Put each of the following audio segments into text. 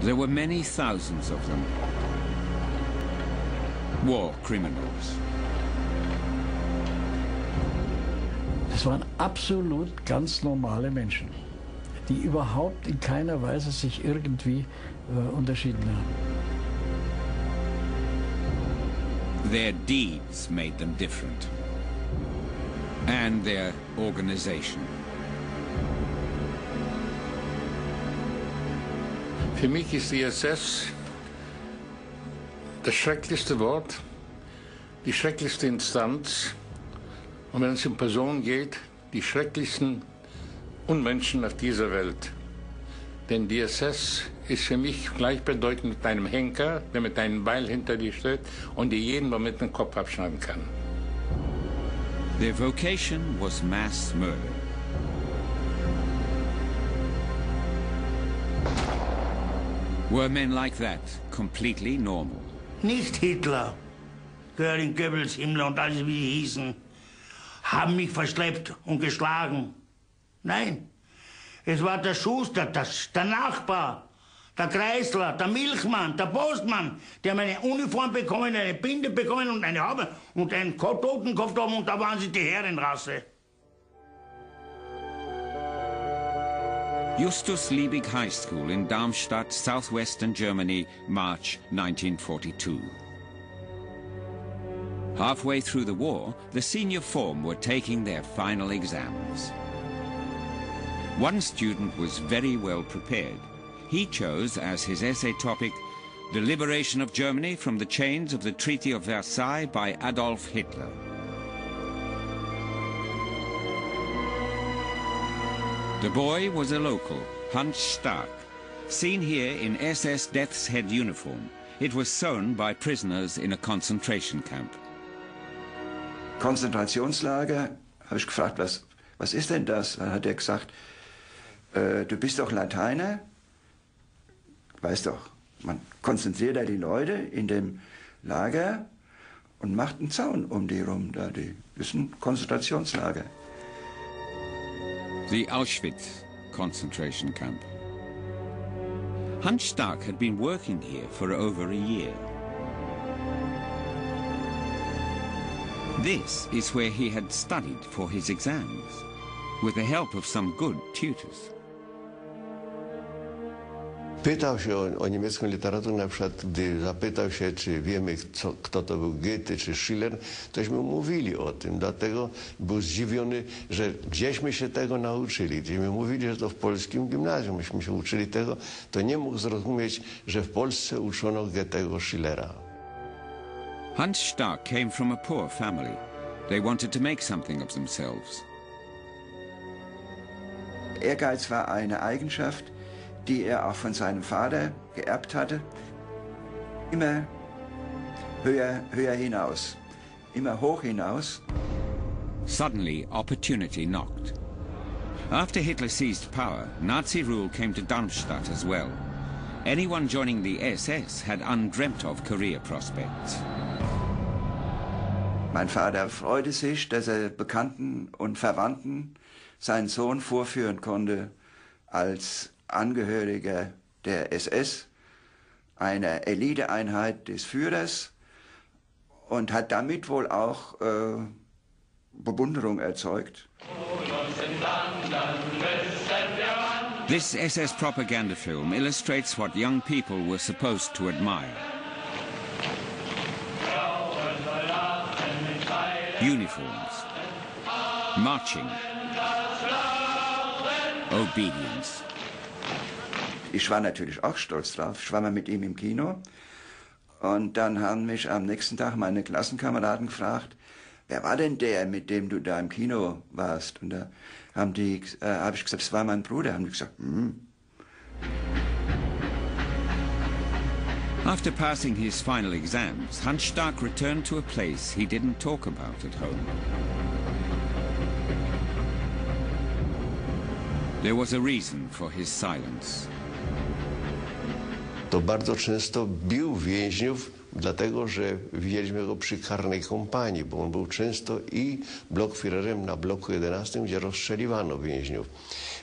There were many thousands of them. War criminals. Das waren absolut ganz normale Menschen, die überhaupt in keiner Weise sich irgendwie unterschieden haben. Their deeds made them different. And their organization. Für mich ist die SS das schrecklichste Wort, die schrecklichste Instanz und wenn es um Personen geht, die schrecklichsten Unmenschen auf dieser Welt. Denn die SS ist für mich gleichbedeutend mit einem Henker, der mit einem Beil hinter dir steht und dir jeden Moment den Kopf abschneiden kann. Their vocation was mass murder. Were men like that completely normal? Nicht Hitler, Göring, Goebbels, Himmler und alles, wie sie hießen, haben mich verschleppt und geschlagen. Nein, es war der Schuster, der Nachbar, der Kreisler, der Milchmann, der Postmann, die haben eine Uniform bekommen, eine Binde bekommen und eine Haube und einen Totenkopf haben und da waren sie die Herrenrasse. Justus Liebig High School in Darmstadt, southwestern Germany, March 1942. Halfway through the war, the senior form were taking their final exams. One student was very well prepared. He chose as his essay topic, The Liberation of Germany from the Chains of the Treaty of Versailles by Adolf Hitler. The boy was a local, Hans Stark, seen here in SS Death's Head uniform. It was sewn by prisoners in a concentration camp. Konzentrationslager, habe ich gefragt, was ist denn das? Dann hat er gesagt, du bist doch Lateiner, weißt doch, man konzentriert da die Leute in dem Lager und macht einen Zaun um die rum. Das ist ein Konzentrationslager. The Auschwitz concentration camp. Hans Stark had been working here for over a year. This is where he had studied for his exams, with the help of some good tutors. Pytał się o niemiecką literaturę, na przykład gdy zapytał się, czy wiemy, kto to był Goethe czy Schiller, tośmy mówili o tym, dlatego był zdziwiony, że gdzieśmy się tego nauczyli. Gdyśmy mówili, że to w polskim gimnazjum myśmy się uczyli tego, to nie mógł zrozumieć, że w Polsce uczono Goethego, Schillera. Hans Stark came from a poor family. They wanted to make something of themselves. Ehrgeiz war eine Eigenschaft, die er auch von seinem Vater geerbt hatte. Immer höher hinaus, immer hoch hinaus. Suddenly, opportunity knocked. After Hitler seized power, Nazi rule came to Darmstadt as well. Anyone joining the SS had undreamt of career prospects. Mein Vater freute sich, dass er Bekannten und Verwandten seinen Sohn vorführen konnte als Angehöriger der SS, einer Eliteeinheit des Führers, und hat damit wohl auch Bewunderung erzeugt. This SS propaganda film illustrates what young people were supposed to admire. Uniforms, marching, obedience. Ich war natürlich auch stolz drauf. Ich war mal mit ihm im Kino. Und dann haben mich am nächsten Tag meine Klassenkameraden gefragt, wer war denn der, mit dem du da im Kino warst? Und da hab ich gesagt, das war mein Bruder. Haben die gesagt, After passing his final exams, Hans Stark returned to a place he didn't talk about at home. There was a reason for his silence. To bardzo często bił więźniów dlatego że widzieliśmy go przy karnej kompanii, bo on był często i blokführerem na bloku 11, gdzie rozstrzeliwano więźniów.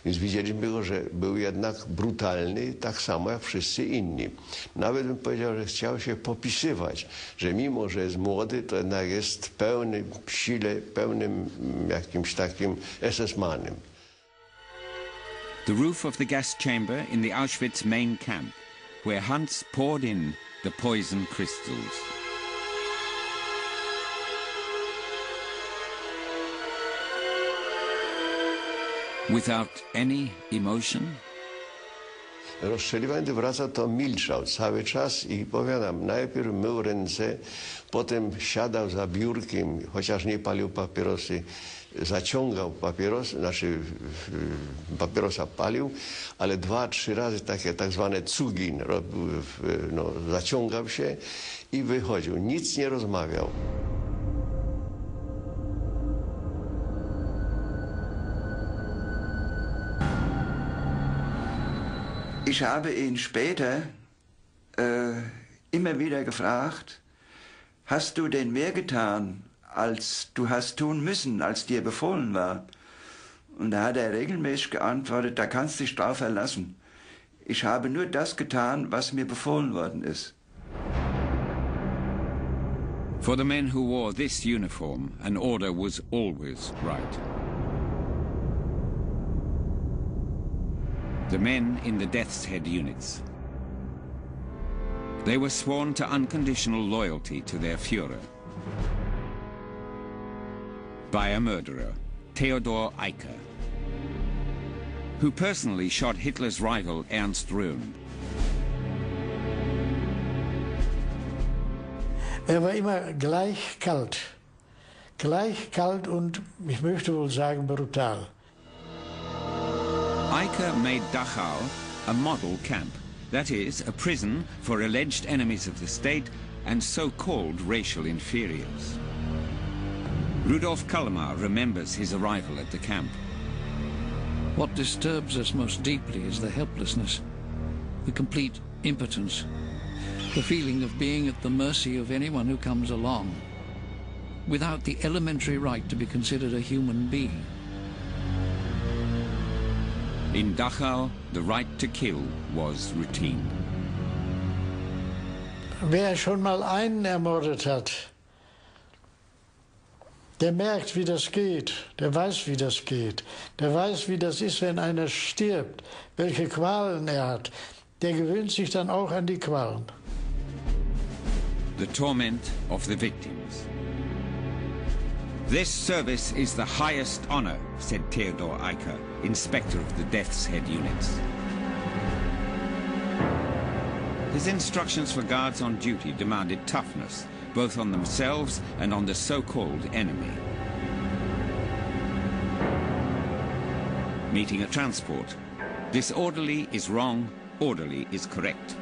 Więc widzieliśmy go, że był jednak brutalny, tak samo jak wszyscy inni. Nawet bym powiedział, że chciał się popisywać, że mimo, że jest młody, to jednak jest pełny sile, pełnym jakimś takim SS-manem. The roof of the gas chamber in the Auschwitz main camp, where Hans poured in the poison crystals. Without any emotion? Rozstrzeliwany wraca, to milczał cały czas i powiadam, najpierw mył ręce, potem siadał za biurkiem, chociaż nie palił papierosy, zaciągał papieros, znaczy papierosa palił, ale 2-3 razy takie tak zwane cugin, no, zaciągał się i wychodził, nic nie rozmawiał. Ich habe ihn später immer wieder gefragt, hast du denn mehr getan, als du hast tun müssen, als dir befohlen war? Und da hat er regelmäßig geantwortet, da kannst du dich drauf verlassen. Ich habe nur das getan, was mir befohlen worden ist. For the men who wore this uniform, an order was always right. The men in the death's head units. They were sworn to unconditional loyalty to their Führer by a murderer, Theodor Eicher, who personally shot Hitler's rival Ernst Röhm. War immer gleich kalt und ich möchte wohl sagen brutal. Eicher made Dachau a model camp, that is, a prison for alleged enemies of the state and so-called racial inferiors. Rudolf Kalmar remembers his arrival at the camp. What disturbs us most deeply is the helplessness, the complete impotence, the feeling of being at the mercy of anyone who comes along, without the elementary right to be considered a human being. In Dachau, the right to kill was routine. Wer schon mal einen ermordet hat, der merkt, wie das geht, der weiß, wie das geht, der weiß, wie das ist, wenn einer stirbt, welche Qualen er hat, der gewöhnt sich dann auch an die Qualen. The torment of the victims. This service is the highest honor, said Theodor Eicher, inspector of the death's head units. His instructions for guards on duty demanded toughness, both on themselves and on the so-called enemy. Meeting a transport. Disorderly is wrong, orderly is correct.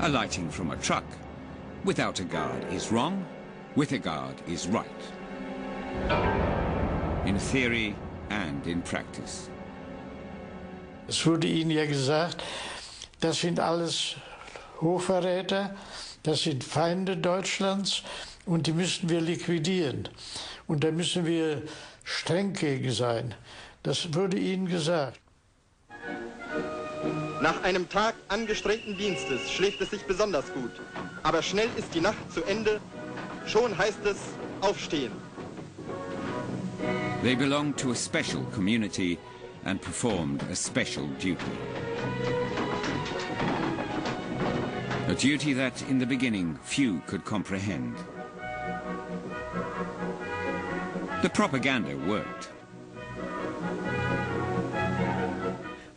Alighting from a truck. Without a guard is wrong, with a guard is right. In theory and in practice. Es wurde Ihnen ja gesagt, das sind alles Hochverräter, das sind Feinde Deutschlands und die müssen wir liquidieren. Und da müssen wir streng gegen sein. Das wurde Ihnen gesagt. Nach einem Tag angestrengten Dienstes schläft es sich besonders gut. Aber schnell ist die Nacht zu Ende, schon heißt es aufstehen. They belonged to a special community and performed a special duty. A duty that, in the beginning, few could comprehend. The propaganda worked.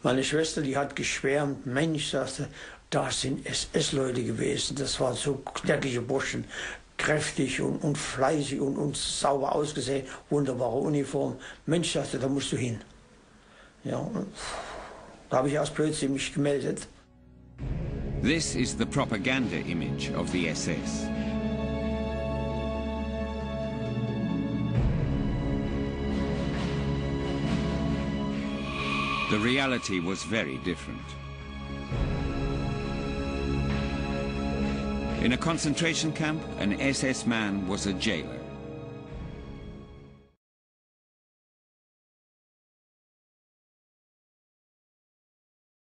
Meine Schwester, die hat geschwärmt, Mensch, sagte, das sind SS-Leute gewesen, das waren so knackige Burschen, kräftig und fleißig und sauber ausgesehen, wunderbare Uniform. Mensch, sagte, da musst du hin. Ja, da habe ich erst plötzlich mich gemeldet. This is the propaganda image of the SS. The reality was very different. In a concentration camp, an SS man was a jailer.